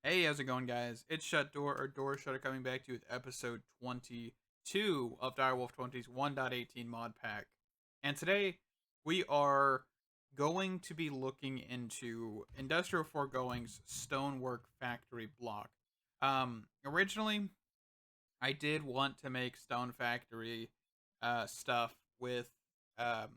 Hey, how's it going, guys? It's Shut Door or Door Shutter coming back to you with episode 22 of Direwolf20's 1.18 mod pack. And today we are going to be looking into Industrial Foregoing's Stonework Factory block. Originally, I did want to make Stone Factory stuff with um,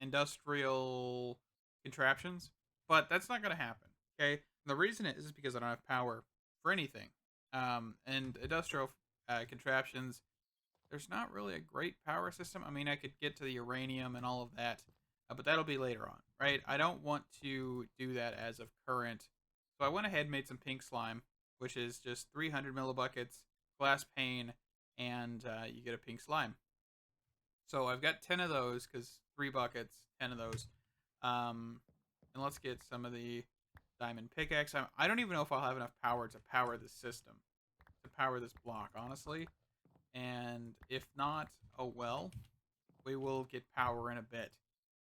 industrial contraptions, but that's not going to happen. Okay, and the reason is because I don't have power for anything. And industrial contraptions, there's not really a great power system. I mean, I could get to the uranium and all of that, but that'll be later on, right? I don't want to do that as of current. So I went ahead and made some pink slime, which is just 300 millibuckets, glass pane, and you get a pink slime. So I've got 10 of those because 3 buckets, 10 of those. And let's get some of the diamond pickaxe. I don't even know if I'll have enough power to power this system, to power this block, honestly. And if not, oh well, we will get power in a bit.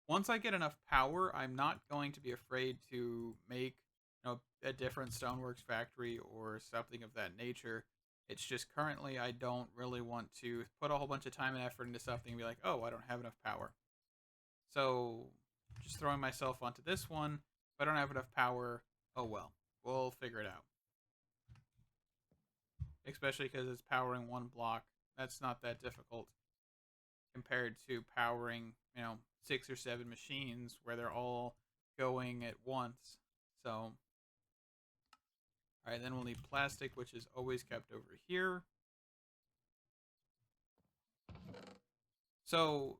Once I get enough power, I'm not going to be afraid to make a different Stoneworks factory or something of that nature. It's just currently I don't really want to put a whole bunch of time and effort into something and be like, oh, I don't have enough power. So just throwing myself onto this one. If I don't have enough power, oh well, we'll figure it out. Especially because it's powering one block. That's not that difficult compared to powering, 6 or 7 machines where they're all going at once. So, alright, then we'll need plastic, which is always kept over here. So,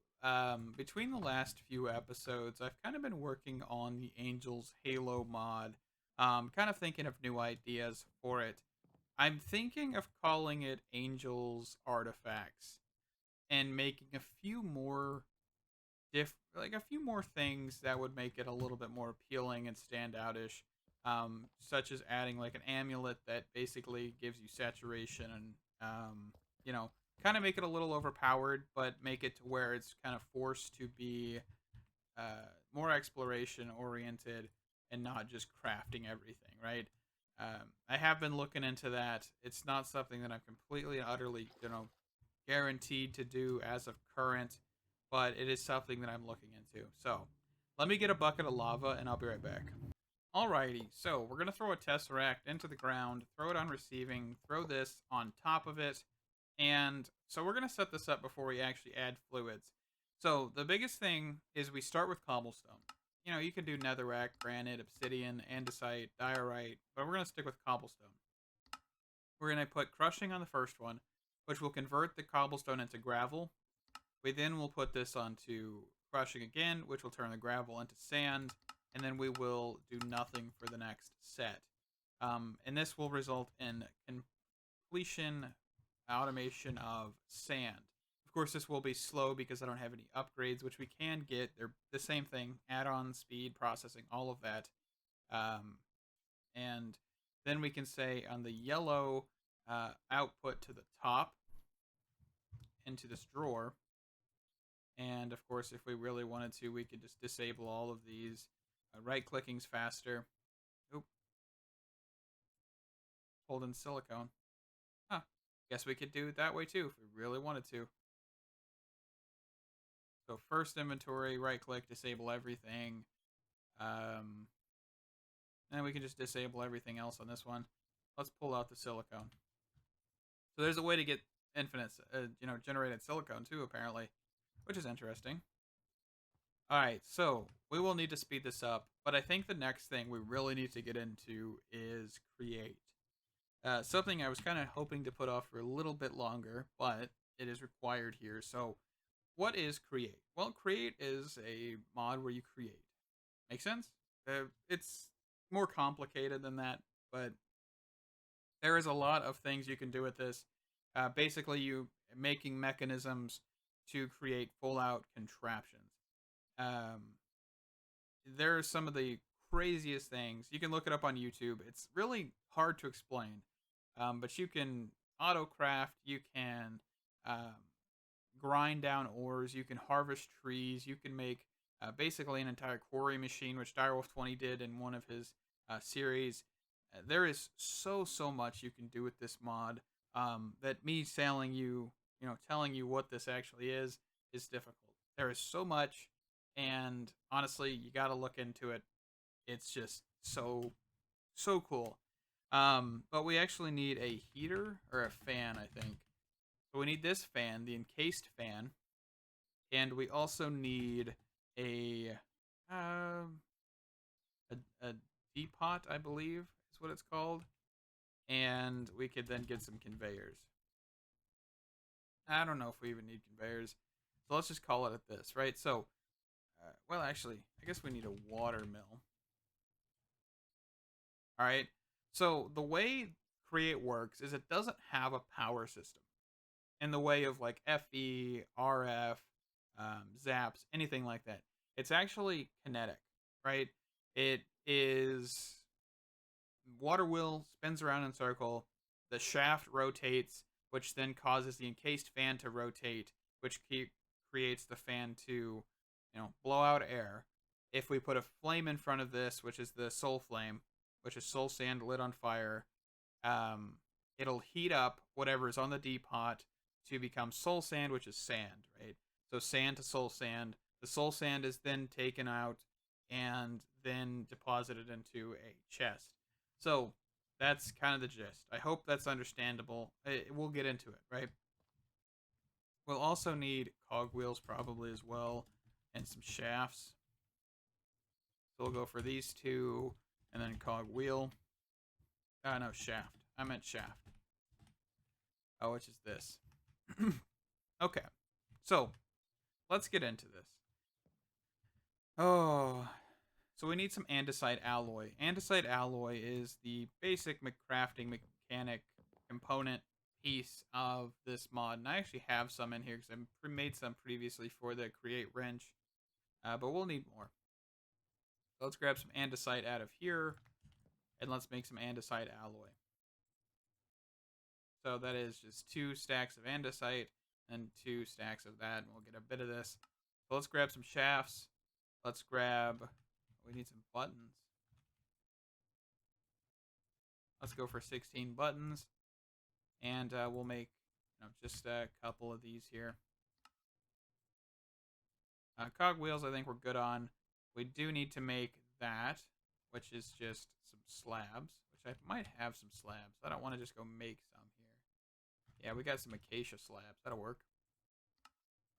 between the last few episodes, I've kind of been working on the Angels Halo mod, kind of thinking of new ideas for it. I'm thinking of calling it Angels Artifacts and making a few more a few more things that would make it a little bit more appealing and standoutish, such as adding like an amulet that basically gives you saturation and kind of make it a little overpowered, but make it to where it's kind of forced to be more exploration oriented and not just crafting everything, right? I have been looking into that. It's not something that I'm completely and utterly, guaranteed to do as of current, but it is something that I'm looking into. So let me get a bucket of lava and I'll be right back. Alrighty, so we're going to throw a tesseract into the ground, throw it on receiving, throw this on top of it, and so we're going to set this up before we actually add fluids. So the biggest thing is we start with cobblestone. You can do netherrack, granite, obsidian, andesite, diorite, but we're going to stick with cobblestone. We're going to put crushing on the first one, which will convert the cobblestone into gravel. We then will put this onto crushing again, which will turn the gravel into sand, and then we will do nothing for the next set. And this will result in completion automation of sand. Of course, this will be slow because I don't have any upgrades, which we can get. They're the same thing, add-on, speed, processing, all of that. And then we can say on the yellow output to the top into this drawer. And of course, if we really wanted to, we could just disable all of these. Right-clicking's faster. Oop. Holding silicone. Huh. Guess we could do it that way too if we really wanted to. So first inventory, right-click, disable everything. And we can just disable everything else on this one. Let's pull out the silicone. So there's a way to get infinite, generated silicone too, apparently, which is interesting. Alright, so we will need to speed this up, but I think the next thing we really need to get into is create. Something I was kind of hoping to put off for a little bit longer, but it is required here. So what is create? Well, create is a mod where you create. Make sense? It's more complicated than that, but there is a lot of things you can do with this. Basically, you making mechanisms to create full-out contraptions. There are some of the craziest things. You can look it up on YouTube. It's really hard to explain, but you can auto-craft, you can grind down ores, you can harvest trees, you can make basically an entire quarry machine, which Direwolf20 did in one of his series. There is so much you can do with this mod. That me telling you, telling you what this actually is difficult. There is so much, and honestly, you got to look into it. It's just so cool. But we actually need a heater or a fan, I think. So we need this fan, the encased fan, and we also need a um a depot, I believe is what it's called, and we could then get some conveyors. I don't know if we even need conveyors, so let's just call it at this, right? So, well, actually, I guess we need a water mill. All right. So the way Create works is it doesn't have a power system in the way of like FE, RF, zaps, anything like that. It's actually kinetic, right? It is water wheel spins around in a circle. The shaft rotates, which then causes the encased fan to rotate, which creates the fan to, blow out air. If we put a flame in front of this, which is the soul flame, which is soul sand lit on fire, um, it'll heat up whatever is on the depot to become soul sand, which is sand, right? So sand to soul sand. The soul sand is then taken out and then deposited into a chest. So that's kind of the gist. I hope that's understandable. We'll get into it, right? We'll also need cogwheels probably as well, and some shafts. So we'll go for these two, and then cogwheel. No, shaft. I meant shaft. Oh, which is this. Okay, so let's get into this. Oh, so we need some andesite alloy. Andesite alloy is the basic crafting mechanic component piece of this mod, and I actually have some in here because I made some previously for the Create wrench, but we'll need more. So let's grab some andesite out of here, and let's make some andesite alloy. So that is just 2 stacks of andesite and 2 stacks of that, and we'll get a bit of this. So let's grab some shafts. Let's grab, we need some buttons. Let's go for 16 buttons, and we'll make just a couple of these here. Cogwheels I think we're good on. We do need to make that, which is just some slabs, which I might have some slabs. I don't want to just go make some here. Yeah, we got some acacia slabs. That'll work.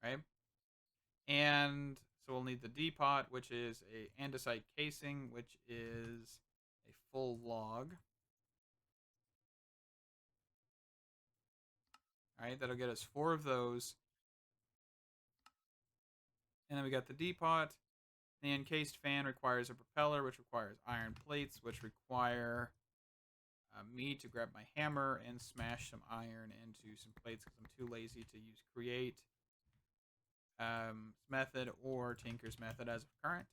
Right? And so we'll need the depot, which is a andesite casing, which is a full log. All right, that'll get us 4 of those. And then we got the depot. The encased fan requires a propeller, which requires iron plates, which require me to grab my hammer and smash some iron into some plates because I'm too lazy to use Create method or Tinker's method as of current.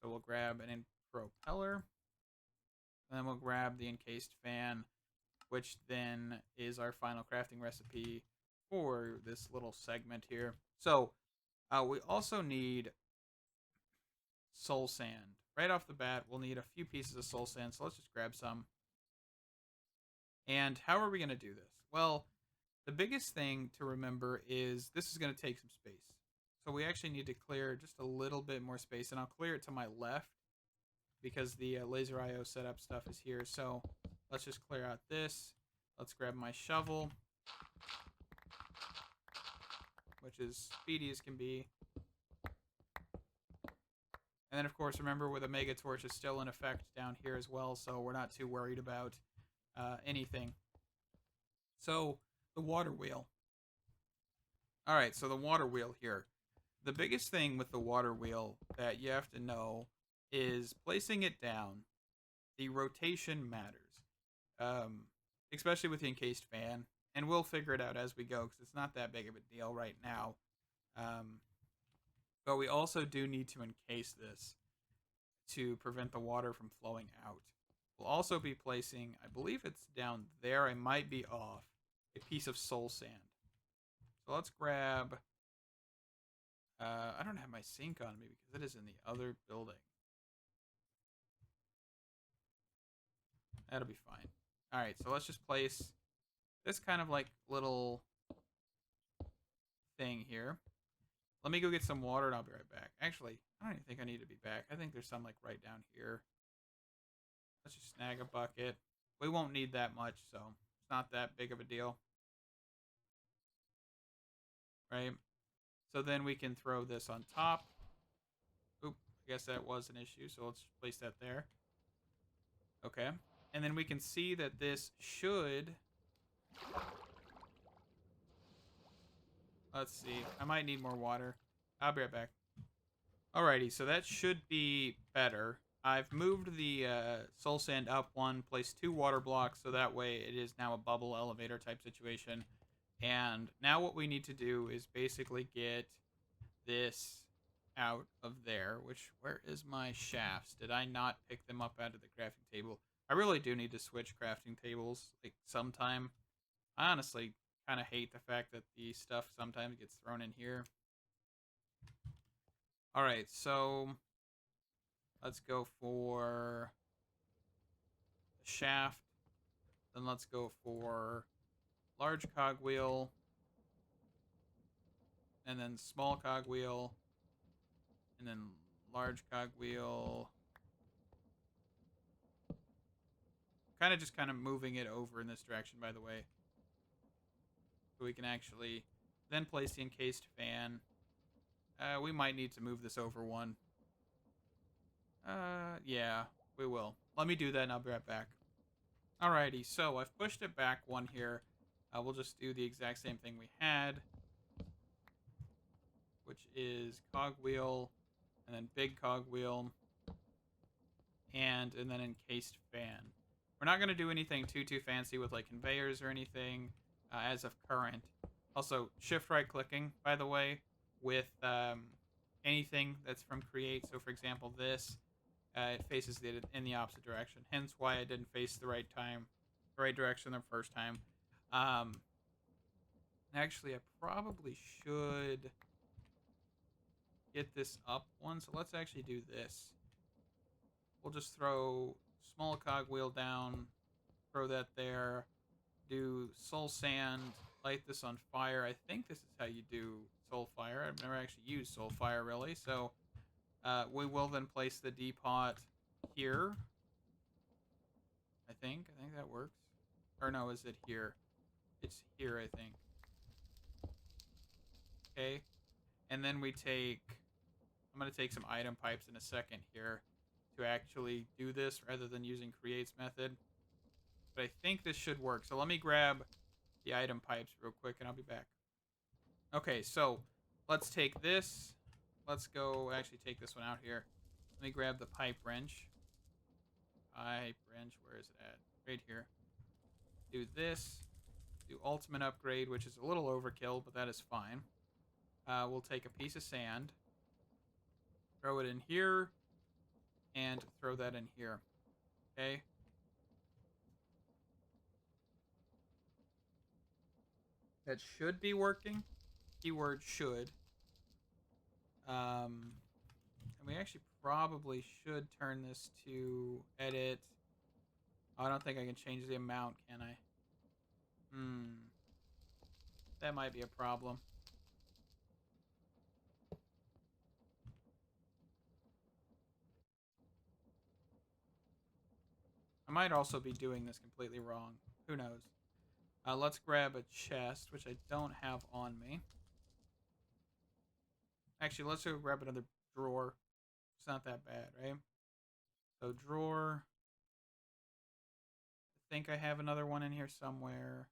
So we'll grab an propeller, and then we'll grab the encased fan, which then is our final crafting recipe for this little segment here. So we also need soul sand. Right off the bat, we'll need a few pieces of soul sand, so let's just grab some. And how are we going to do this? Well, the biggest thing to remember is this is going to take some space. So we actually need to clear just a little bit more space, and I'll clear it to my left because the laser IO setup stuff is here. So let's just clear out this. Let's grab my shovel, which is speedy as can be. And then, of course, remember where the Mega Torch is still in effect down here as well, so we're not too worried about anything. So, the water wheel. All right, so the water wheel here. The biggest thing with the water wheel that you have to know is placing it down. The rotation matters, especially with the encased fan. And we'll figure it out as we go because it's not that big of a deal right now. But we also do need to encase this to prevent the water from flowing out. We'll also be placing, I believe it's down there, I might be off, a piece of soul sand. So let's grab, I don't have my sink on me because it is in the other building. That'll be fine. All right, so let's just place this kind of like little thing here. Let me go get some water and I'll be right back. Actually, I don't even think I need to be back. I think there's some like right down here. Let's just snag a bucket. We won't need that much, so it's not that big of a deal. Right? So then we can throw this on top. Oop, I guess that was an issue, so let's place that there. Okay. And then we can see that this should... Let's see. I might need more water. I'll be right back. Alrighty, so that should be better. I've moved the soul sand up one, placed 2 water blocks, so that way it is now a bubble elevator type situation. And now what we need to do is basically get this out of there, which, where is my shafts? Did I not pick them up out of the crafting table? I really do need to switch crafting tables, like, sometime. I honestly kind of hate the fact that the stuff sometimes gets thrown in here. Alright, so let's go for the shaft. Then let's go for large cogwheel. And then small cogwheel. And then large cogwheel. Kind of moving it over in this direction, by the way. So we can actually then place the encased fan. We might need to move this over one. Yeah, we will. Let me do that and I'll be right back. Alrighty, so I've pushed it back one here. We'll just do the exact same thing we had, which is cogwheel, and then big cogwheel, and then encased fan. We're not going to do anything too fancy with like conveyors or anything as of current. Also, shift right clicking, by the way, with anything that's from create. So for example, this, it faces it in the opposite direction. Hence why I didn't face the right direction the first time. Actually, I probably should get this up one. So let's actually do this. We'll just throw small cogwheel down, throw that there, do soul sand, light this on fire. I think this is how you do soul fire. I've never actually used soul fire really, so we will then place the depot here. I think that works. Or no, is it here? It's here, I think. Okay, and then we take... I'm going to take some item pipes in a second here to actually do this rather than using create's method. But I think this should work. So let me grab the item pipes real quick and I'll be back. Okay, so let's take this. Let's go actually take this one out here. Let me grab the pipe wrench. Pipe wrench, where is it at? Right here. Do this. Do ultimate upgrade, which is a little overkill, but that is fine. We'll take a piece of sand. Throw it in here. And throw that in here. Okay. That should be working. Keyword should. And we actually probably should turn this to edit. Oh, I don't think I can change the amount, can I? That might be a problem. I might also be doing this completely wrong. Who knows? Let's grab a chest, which I don't have on me. Actually, let's go grab another drawer. It's not that bad, right? So drawer. I think I have another one in here somewhere.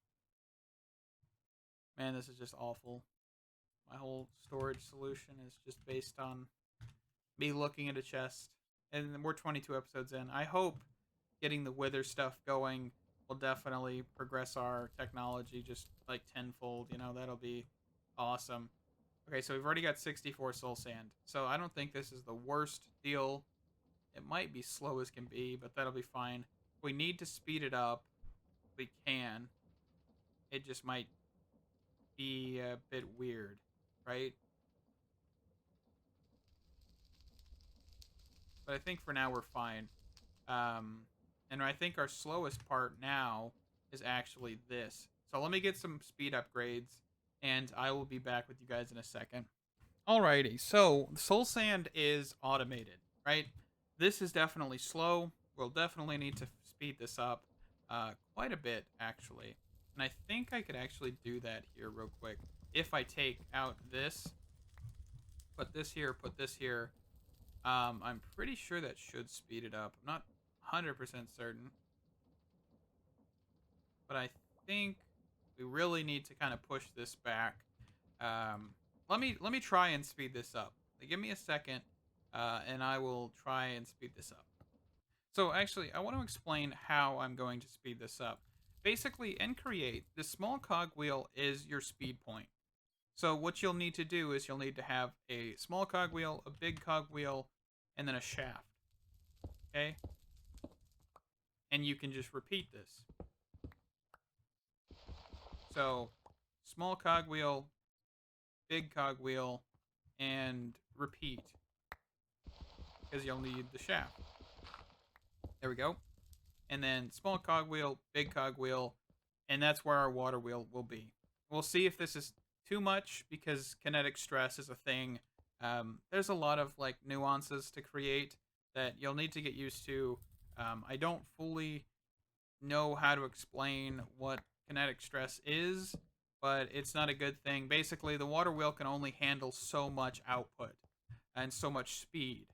Man, this is just awful. My whole storage solution is just based on me looking at a chest. And we're 22 episodes in. I hope getting the wither stuff going will definitely progress our technology just like tenfold. You know, that'll be awesome. Okay, so we've already got 64 soul sand. So I don't think this is the worst deal. It might be slow as can be, but that'll be fine. If we need to speed it up, we can. It just might be a bit weird, right? But I think for now we're fine. And And I think our slowest part now is actually this. So let me get some speed upgrades, and I will be back with you guys in a second. Alrighty, so Soul Sand is automated, right? This is definitely slow. We'll definitely need to speed this up quite a bit, actually. And I think I could actually do that here real quick. If I take out this, put this here, I'm pretty sure that should speed it up. I'm not 100% certain, but I think we really need to kind of push this back. Let me try and speed this up. Give me a second, and I will try and speed this up. So actually, I want to explain how I'm going to speed this up. Basically, in Create, the small cogwheel is your speed point. So what you'll need to do is you'll need to have a small cogwheel, a big cogwheel, and then a shaft. Okay? And you can just repeat this. So, small cogwheel, big cogwheel, and repeat. Because you'll need the shaft. There we go. And then small cogwheel, big cogwheel, and that's where our water wheel will be. We'll see if this is too much because kinetic stress is a thing. There's a lot of like nuances to Create that you'll need to get used to. I don't fully know how to explain what kinetic stress is, but it's not a good thing. Basically, the water wheel can only handle so much output and so much speed.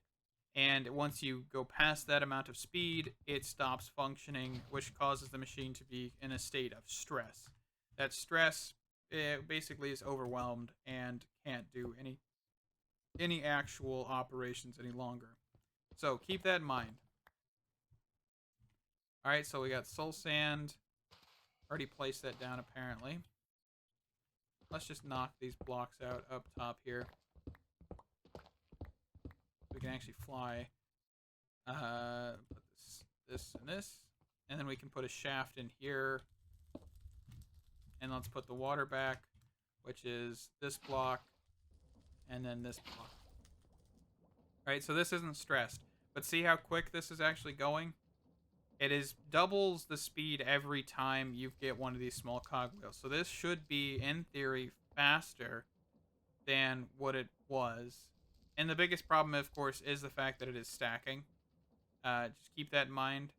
And once you go past that amount of speed, it stops functioning, which causes the machine to be in a state of stress. That stress basically is overwhelmed and can't do any actual operations any longer. So keep that in mind. All right, so we got soul sand. Already placed that down apparently. Let's just knock these blocks out up top here. We can actually fly. Put this, and this. And then we can put a shaft in here. And let's put the water back, which is this block, and then this block. Alright, so this isn't stressed. But see how quick this is actually going? It is doubles the speed every time you get one of these small cogwheels. So this should be, in theory, faster than what it was. And the biggest problem, of course, is the fact that it is stacking. Just keep that in mind.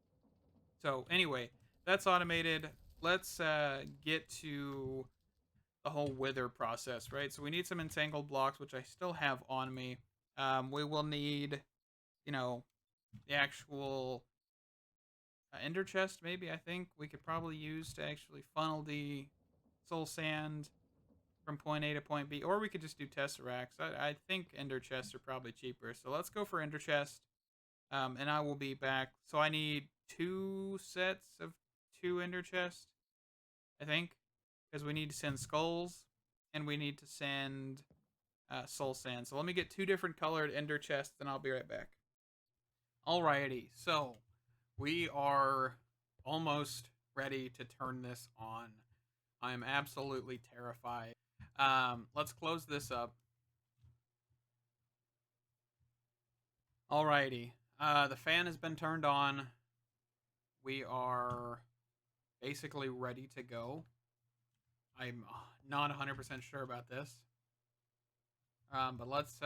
So anyway, that's automated. Let's get to the whole wither process, right? So we need some entangled blocks, which I still have on me. We will need, the actual ender chest, maybe, I think we could probably use to actually funnel the soul sand from point A to point B, or we could just do tesseracts. I think ender chests are probably cheaper, so let's go for ender chest, and I will be back. So I need 2 sets of 2 ender chests, I think, because we need to send skulls, and we need to send soul sand. So let me get 2 different colored ender chests, and I'll be right back. Alrighty, so we are almost ready to turn this on. I'm absolutely terrified. Let's close this up. Alrighty, the fan has been turned on. We are basically ready to go. I'm not 100% sure about this. But let's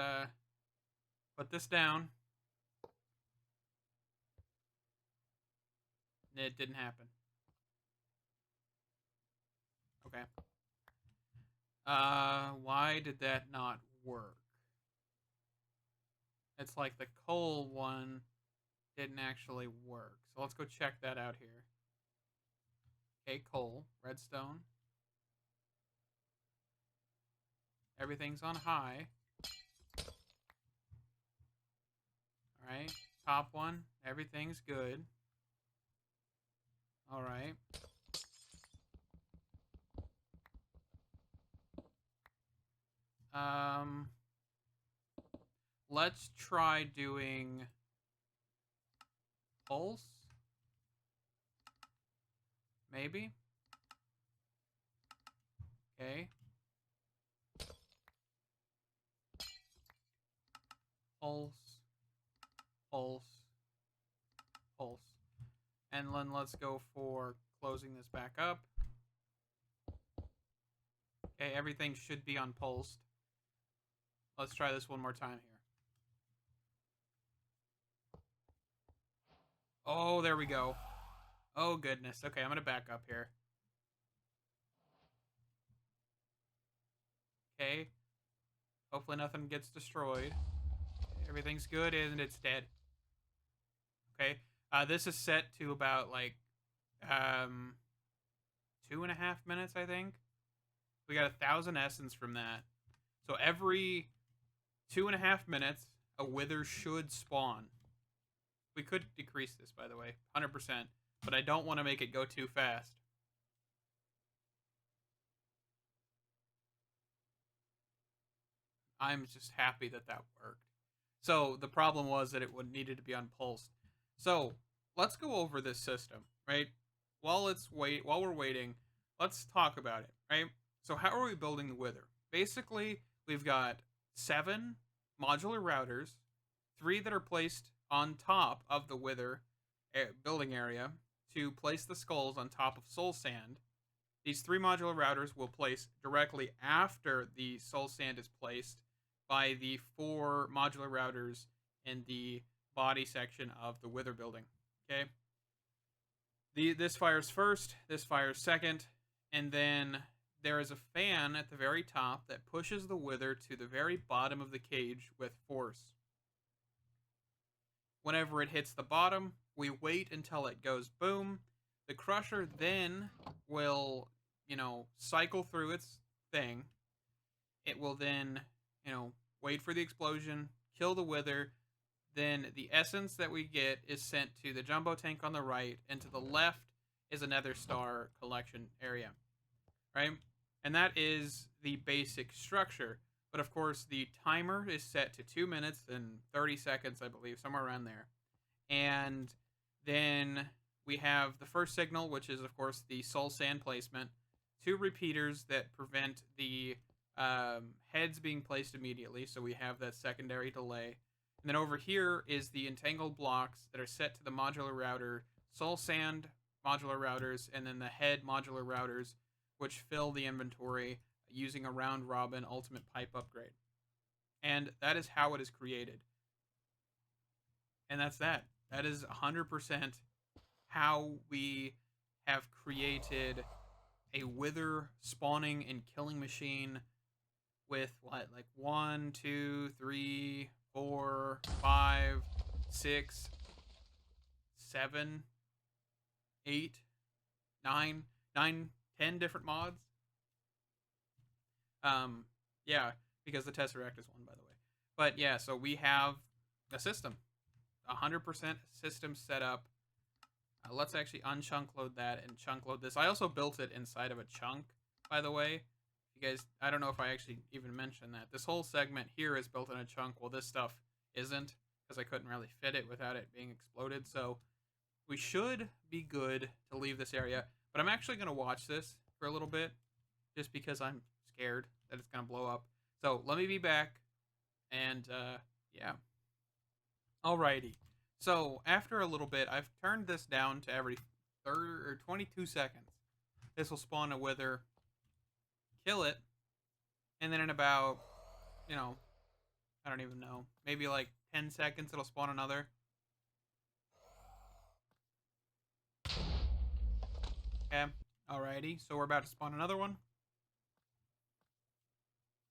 put this down. It didn't happen. Okay. Why did that not work? It's like the coal one didn't actually work. So let's go check that out here. Okay, coal, redstone. Everything's on high. Alright, top one, everything's good. Alright. Let's try doing pulse. Maybe. Okay. Pulse. Pulse. Pulse. And then let's go for closing this back up. Okay, everything should be unpulsed. Let's try this one more time here. Oh, there we go. Oh, goodness. Okay, I'm going to back up here. Okay. Hopefully nothing gets destroyed. Everything's good, and it's dead. Okay. This is set to about, like, 2.5 minutes, I think. We got 1,000 essence from that. So every 2.5 minutes, a wither should spawn. We could decrease this, by the way, 100%, but I don't want to make it go too fast. I'm just happy that that worked. So the problem was that it needed to be unpulsed. So let's go over this system, right? While we're waiting, let's talk about it, right? So how are we building the wither? Basically, we've got 7 modular routers, 3 that are placed on top of the wither building area to place the skulls on top of soul sand. These 3 modular routers will place directly after the soul sand is placed by the 4 modular routers in the body section of the wither building. Okay. This fires first, this fires second, and then there is a fan at the very top that pushes the wither to the very bottom of the cage with force. Whenever it hits the bottom, we wait until it goes boom. The crusher then will, cycle through its thing. It will then, wait for the explosion, kill the wither. Then the essence that we get is sent to the jumbo tank on the right, and to the left is a nether star collection area, right? And that is the basic structure. But of course, the timer is set to 2 minutes and 30 seconds, I believe, somewhere around there. And then we have the first signal, which is, of course, the soul sand placement. 2 repeaters that prevent the heads being placed immediately, so we have that secondary delay. And then over here is the entangled blocks that are set to the modular router, soul sand modular routers, and then the head modular routers, which fill the inventory using a round robin ultimate pipe upgrade. And that is how it is created. And that's that. That is 100% how we have created a wither spawning and killing machine with what, like 1, 2, 3, 4, 5, 6, 7, 8, 9, 10 different mods. Yeah, because the Tesseract is one, by the way. But yeah, so we have a system, 100% system set up. Let's actually unchunk load that and chunk load this. I also built it inside of a chunk, by the way. You guys, I don't know if I actually even mentioned that. This whole segment here is built in a chunk. Well, this stuff isn't, because I couldn't really fit it without it being exploded. So we should be good to leave this area. But I'm actually going to watch this for a little bit, just because I'm scared that it's going to blow up. So let me be back. And yeah. Alrighty. So after a little bit, I've turned this down to every 22 seconds. This will spawn a wither, kill it, and then in about, I don't even know, maybe like 10 seconds it'll spawn another. Okay, alrighty, so we're about to spawn another one.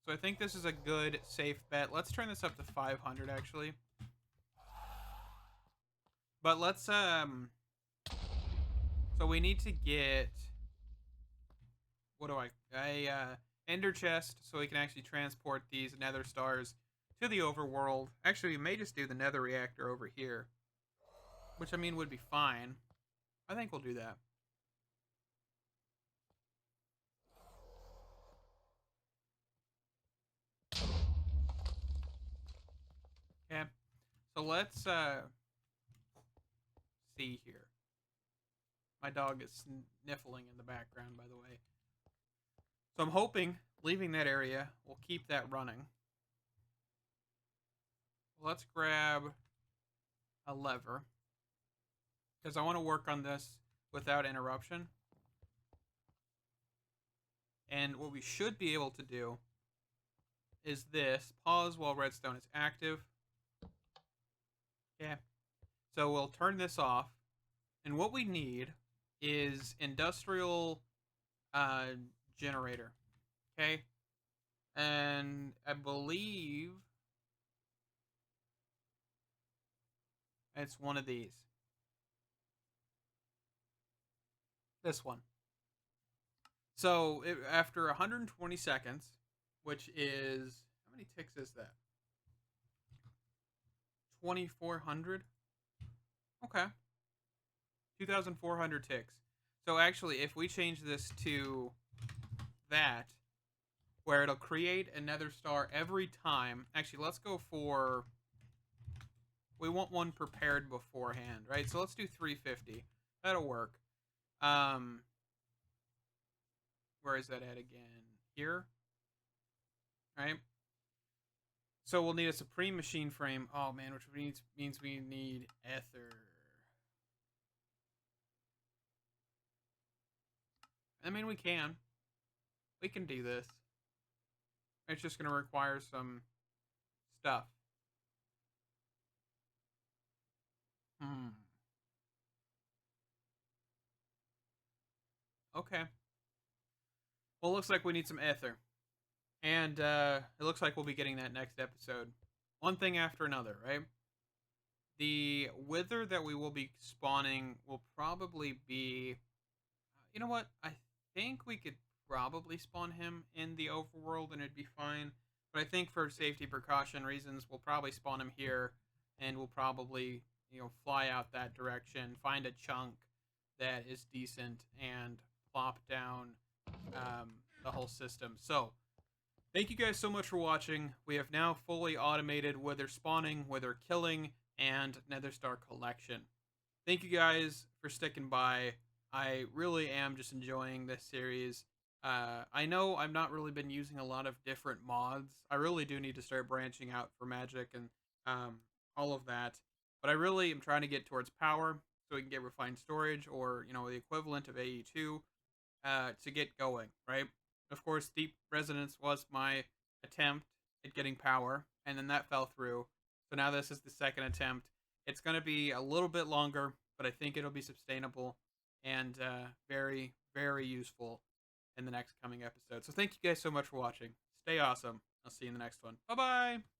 So I think this is a good, safe bet. Let's turn this up to 500, actually. But let's, so we need to get, ender chest, so we can actually transport these nether stars to the overworld. Actually, we may just do the nether reactor over here, which, I mean, would be fine. I think we'll do that. Okay, so let's, see here. My dog is sniffling in the background, by the way. So I'm hoping leaving that area will keep that running. Let's grab a lever. because I want to work on this without interruption. And what we should be able to do is this: pause while redstone is active. Yeah. So we'll turn this off. And what we need is industrial uh, generator. Okay. And I believe it's one of these. This one. So after 120 seconds, which is, how many ticks is that? 2,400? Okay. 2,400 ticks. So actually, if we change this to that, where it'll create a nether star every time. Actually, let's go for, we want one prepared beforehand, right? So let's do 350. That'll work. Where is that at again? Here, right? So we'll need a supreme machine frame. Oh man, which means we need ether. I mean, we can do this. It's just going to require some stuff. Okay. Well, it looks like we need some ether. And it looks like we'll be getting that next episode. One thing after another, right? The wither that we will be spawning will probably be... You know what? I think we could probably spawn him in the overworld and it'd be fine. But I think for safety precaution reasons, we'll probably spawn him here. And we'll probably, fly out that direction. Find a chunk that is decent and plop down the whole system. So... thank you guys so much for watching. We have now fully automated wither spawning, wither killing, and nether star collection. Thank you guys for sticking by. I really am just enjoying this series. I know I've not really been using a lot of different mods. I really do need to start branching out for magic and all of that. But I really am trying to get towards power so we can get refined storage or, the equivalent of AE2 to get going, right? Of course, Deep Resonance was my attempt at getting power, and then that fell through. So now this is the second attempt. It's going to be a little bit longer, but I think it'll be sustainable and very, very useful in the next coming episode. So thank you guys so much for watching. Stay awesome. I'll see you in the next one. Bye-bye!